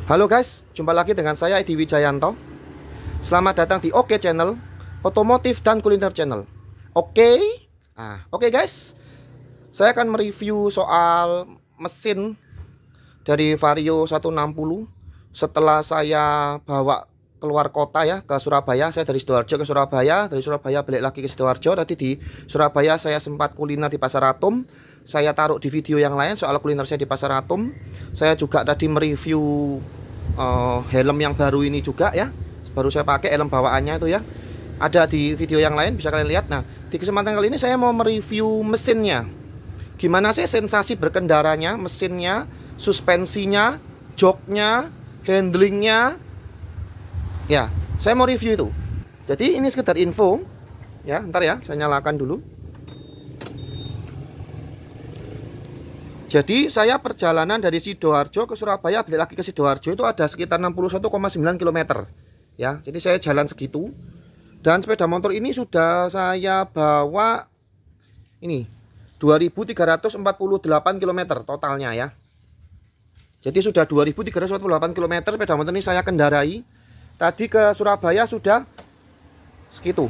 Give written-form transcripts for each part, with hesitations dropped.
Halo guys, jumpa lagi dengan saya Edi Wijayanto. Selamat datang di Oke Channel, Otomotif dan Kuliner Channel. Oke guys, saya akan mereview soal mesin dari Vario 160 setelah saya bawa keluar kota ya, ke Surabaya. Saya dari Sidoarjo ke Surabaya, dari Surabaya balik lagi ke Sidoarjo. Tadi di Surabaya saya sempat kuliner di Pasar Atom. Saya taruh di video yang lain soal kuliner saya di Pasar Atom. Saya juga tadi mereview helm yang baru ini juga ya. Baru saya pakai helm bawaannya itu ya. Ada di video yang lain, bisa kalian lihat. Nah, di kesempatan kali ini saya mau mereview mesinnya. Gimana sih sensasi berkendaranya, mesinnya, suspensinya, joknya, handlingnya. Ya, saya mau review itu. Jadi ini sekedar info ya. Ntar ya, saya nyalakan dulu. Jadi saya perjalanan dari Sidoarjo ke Surabaya balik lagi ke Sidoarjo itu ada sekitar 61,9 km ya. Jadi saya jalan segitu. Dan sepeda motor ini sudah saya bawa ini 2348 km totalnya ya. Jadi sudah 2348 km sepeda motor ini saya kendarai. Tadi ke Surabaya sudah segitu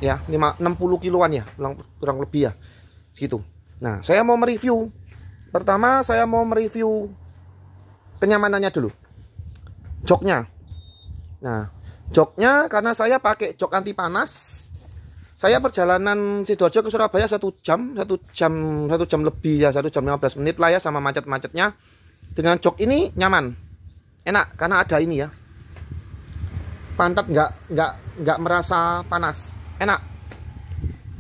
ya, 60 kiloan ya, kurang lebih ya segitu. Nah, saya mau mereview. Pertama saya mau mereview kenyamanannya dulu, joknya. Nah, joknya karena saya pakai jok anti panas. Saya perjalanan Sidoarjo ke Surabaya 1 jam lebih ya, 1 jam 15 menit lah ya, sama macet-macetnya. Dengan jok ini nyaman, enak karena ada ini ya, pantat nggak merasa panas, enak.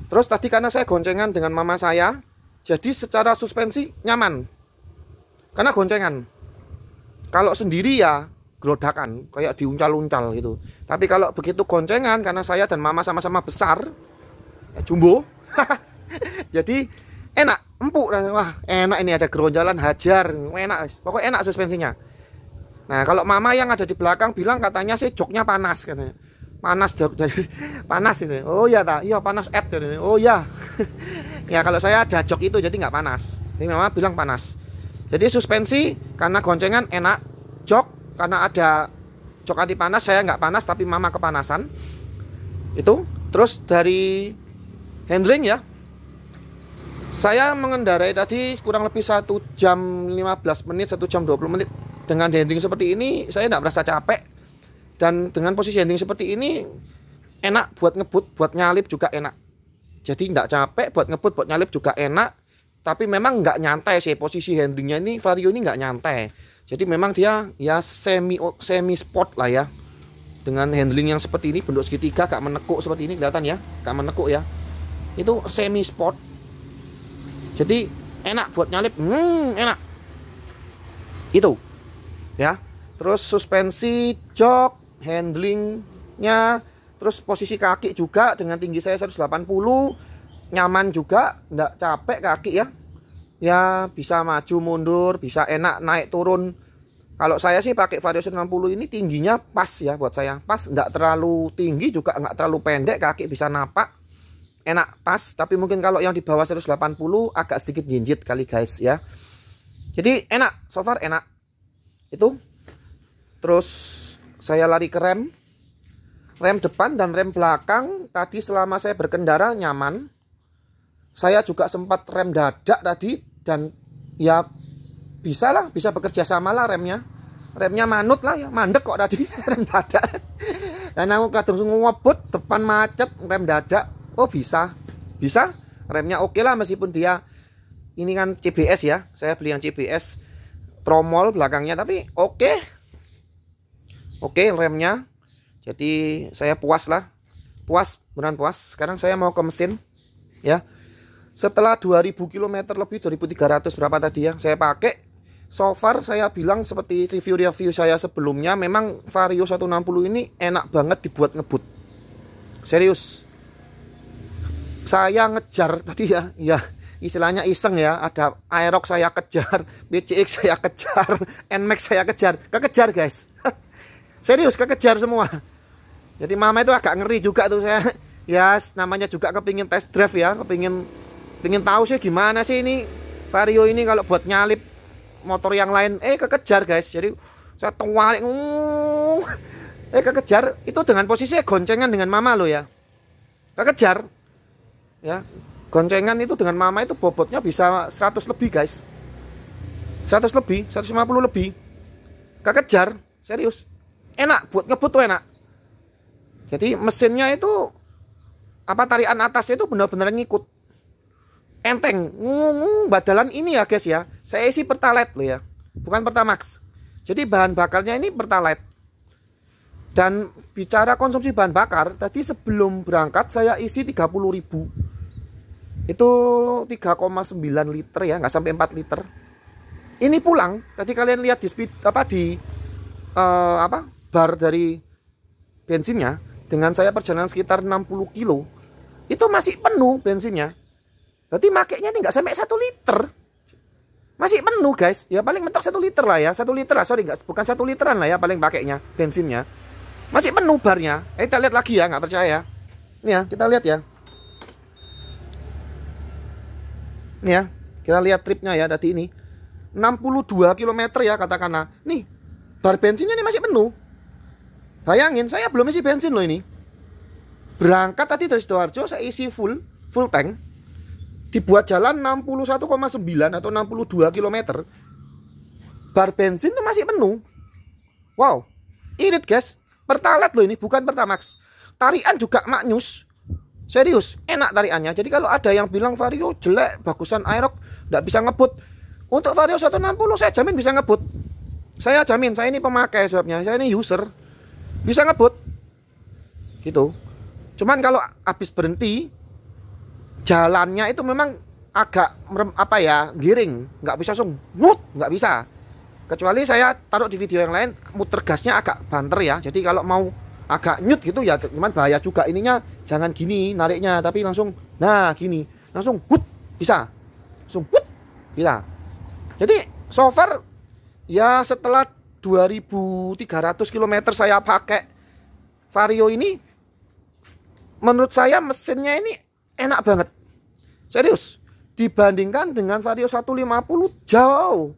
Terus tadi karena saya goncengan dengan mama saya, jadi secara suspensi nyaman karena goncengan. Kalau sendiri ya gerodakan, kayak diuncal-uncal gitu. Tapi kalau begitu goncengan, karena saya dan mama sama-sama besar ya, jumbo jadi enak, empuk. Wah enak ini, ada geronjalan hajar, enak, pokoknya enak suspensinya. Nah, kalau mama yang ada di belakang bilang katanya sih joknya panas katanya. Panas dari panas ini. Oh ya tak, iya panas ini. Oh ya. Ya kalau saya ada jok itu jadi nggak panas. Ini mama bilang panas. Jadi suspensi karena goncengan enak, jok karena ada jok anti panas saya nggak panas tapi mama kepanasan. Itu. Terus dari handling ya. Saya mengendarai tadi kurang lebih 1 jam 15 menit, 1 jam 20 menit. Dengan handling seperti ini saya tidak merasa capek. Dan dengan posisi handling seperti ini enak buat ngebut, buat nyalip juga enak. Jadi nggak capek, buat ngebut, buat nyalip juga enak. Tapi memang nggak nyantai sih posisi handlingnya ini. Vario ini nggak nyantai. Jadi memang dia ya semi sport lah ya. Dengan handling yang seperti ini, bentuk segitiga, gak menekuk seperti ini, kelihatan ya, gak menekuk ya. Itu semi sport. Jadi enak buat nyalip, enak. Itu ya. Terus suspensi, jok, handlingnya, terus posisi kaki juga dengan tinggi saya 180, nyaman juga, nggak capek kaki ya. Ya bisa maju mundur, bisa enak naik turun. Kalau saya sih pakai Vario 160 ini tingginya pas ya buat saya, pas, nggak terlalu tinggi juga nggak terlalu pendek, kaki bisa napak, enak pas. Tapi mungkin kalau yang di bawah 180 agak sedikit jinjit kali guys ya. Jadi enak, so far enak. Itu. Terus saya lari ke rem depan dan rem belakang. Tadi selama saya berkendara nyaman. Saya juga sempat rem dadak tadi, dan ya bisa bekerja sama lah remnya manut lah ya, mandek kok tadi rem dadak. Dan aku kadang ngebut depan macet rem dadak, oh bisa remnya oke lah, meskipun dia ini kan CBS ya, saya beli yang CBS tromol belakangnya, tapi oke remnya. Jadi saya puas lah, beneran puas. Sekarang saya mau ke mesin ya. Setelah 2000 km lebih, 2300 berapa tadi ya saya pakai. So far saya bilang seperti review saya sebelumnya, memang Vario 160 ini enak banget dibuat ngebut. Serius. Saya ngejar tadi ya istilahnya iseng ya, ada Aerox saya kejar, BCX saya kejar, NMAX saya kekejar guys. Serius kekejar semua. Jadi mama itu agak ngeri juga tuh saya. Ya namanya juga kepingin test drive ya, kepingin tahu sih gimana sih ini Vario ini kalau buat nyalip motor yang lain. Kekejar guys. Jadi saya tarik, kekejar. Itu dengan posisi goncengan dengan mama lo ya, kekejar ya. Goncengan itu dengan mama itu bobotnya bisa 100 lebih guys, 100 lebih, 150 lebih, kekejar. Serius, enak buat ngebut tuh, enak. Jadi mesinnya itu apa, tarian atasnya itu benar-benar ngikut, enteng. Badalan ini ya guys ya, saya isi Pertalite loh ya, bukan Pertamax. Jadi bahan bakarnya ini Pertalite. Dan bicara konsumsi bahan bakar, tadi sebelum berangkat saya isi 30.000. Itu 3,9 liter ya, nggak sampai 4 liter. Ini pulang, tadi kalian lihat di speed bar dari bensinnya, dengan saya perjalanan sekitar 60 kilo, itu masih penuh bensinnya. Berarti makainya nggak sampai 1 liter, masih penuh guys. Ya paling mentok 1 liter lah ya, 1 liter lah, sorry, bukan 1 literan lah ya paling pakainya bensinnya. Masih penuh barnya. Kita lihat lagi ya, nggak percaya. Nih ya, kita lihat ya. Nih ya, kita lihat tripnya ya, tadi ini 62 km ya katakanlah. Nih, bar bensinnya ini masih penuh. Bayangin, saya belum isi bensin loh ini. Berangkat tadi dari Sidoarjo saya isi full tank. Dibuat jalan 61,9 atau 62 km. Bar bensin itu masih penuh. Wow, irit guys. Pertalite loh ini, bukan Pertamax. Tarian juga maknyus. Serius, enak tariannya. Jadi kalau ada yang bilang Vario jelek, bagusan Aerox, nggak bisa ngebut. Untuk Vario 160 saya jamin bisa ngebut. Saya jamin, saya ini pemakai sebabnya. Saya ini user. Bisa ngebut. Gitu. Cuman kalau habis berhenti, jalannya itu memang agak giring, nggak bisa langsung nggak bisa. Kecuali saya taruh di video yang lain, muter gasnya agak banter ya. Jadi kalau mau agak nyut gitu ya, cuman bahaya juga ininya. Jangan gini nariknya, tapi langsung gini, langsung bisa, langsung bisa. Jadi so far ya, setelah 2.300 km saya pakai Vario ini, menurut saya mesinnya ini enak banget. Serius, dibandingkan dengan Vario 150 jauh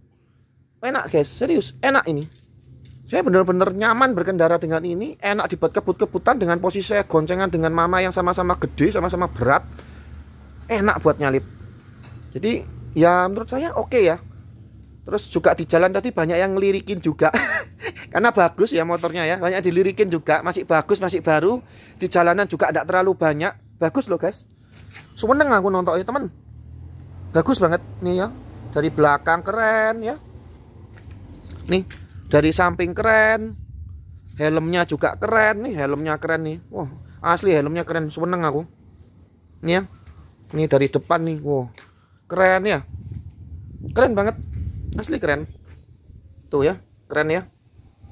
enak guys. Serius, enak ini. Saya benar-benar nyaman berkendara dengan ini. Enak dibuat kebut-kebutan dengan posisi saya goncengan dengan mama yang sama-sama gede, sama-sama berat. Enak buat nyalip. Jadi ya menurut saya oke ya. Terus juga di jalan tadi banyak yang ngelirikin juga. Karena bagus ya motornya ya, banyak dilirikin juga. Masih bagus, masih baru. Di jalanan juga tidak terlalu banyak. Bagus loh guys. Seneng aku nontonnya teman. Bagus banget nih ya. Dari belakang keren ya. Nih, dari samping keren. Helmnya juga keren nih, helmnya keren nih. Wah, asli helmnya keren. Seneng aku. Nih ya. Ini dari depan nih. Wow. Keren ya. Keren banget. Asli keren. Tuh ya, keren ya.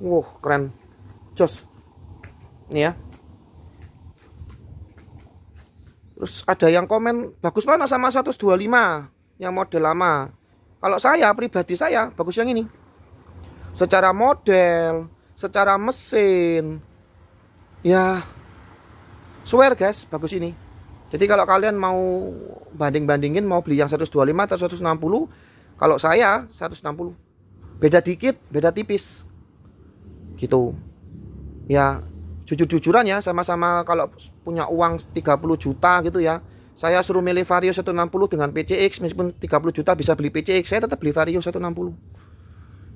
Wow, keren. Jos. Nih ya. Terus ada yang komen, bagus mana sama 125 yang model lama. Kalau saya pribadi, saya bagus yang ini. Secara model, secara mesin, ya swear guys, bagus ini. Jadi kalau kalian mau banding-bandingin, mau beli yang 125 atau 160, kalau saya 160. Beda dikit, beda tipis. Gitu. Ya, jujur-jujuran ya, sama-sama kalau punya uang 30 juta gitu ya. Saya suruh milih Vario 160 dengan PCX, meskipun 30 juta bisa beli PCX, saya tetap beli Vario 160.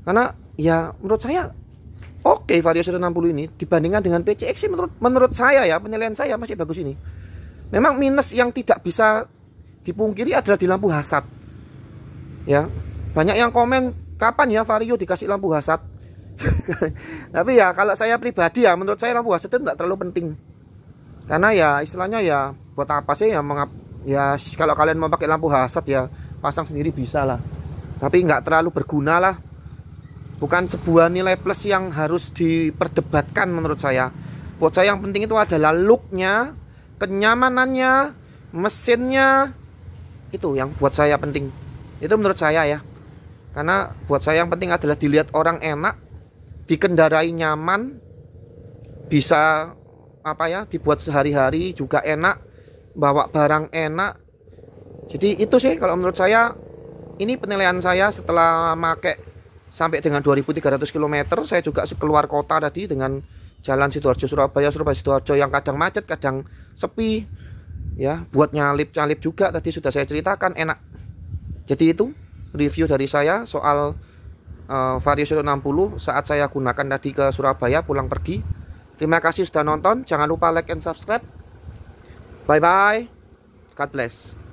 Karena ya menurut saya oke, Vario 160 ini dibandingkan dengan PCX sih, menurut saya ya, penilaian saya masih bagus ini. Memang minus yang tidak bisa dipungkiri adalah di lampu hazard. Ya, banyak yang komen kapan ya Vario dikasih lampu hazard. Tapi ya kalau saya pribadi ya, menurut saya lampu hazard itu tidak terlalu penting. Karena ya istilahnya ya buat apa sih ya, ya kalau kalian mau pakai lampu hazard ya pasang sendiri bisa lah. Tapi nggak terlalu berguna lah. Bukan sebuah nilai plus yang harus diperdebatkan menurut saya. Buat saya yang penting itu adalah looknya, kenyamanannya, mesinnya. Itu yang buat saya penting. Itu menurut saya ya. Karena buat saya yang penting adalah dilihat orang enak, dikendarai nyaman, bisa dibuat sehari-hari juga enak, bawa barang enak. Jadi itu sih kalau menurut saya. Ini penilaian saya setelah pakai sampai dengan 2300 km. Saya juga keluar kota tadi dengan jalan Sidoarjo Surabaya, Surabaya Sidoarjo yang kadang macet, kadang sepi. Ya, buat nyalip juga tadi sudah saya ceritakan, enak. Jadi itu review dari saya soal Vario Shiro 60 saat saya gunakan tadi ke Surabaya pulang pergi. Terima kasih sudah nonton. Jangan lupa like and subscribe. Bye bye. God bless.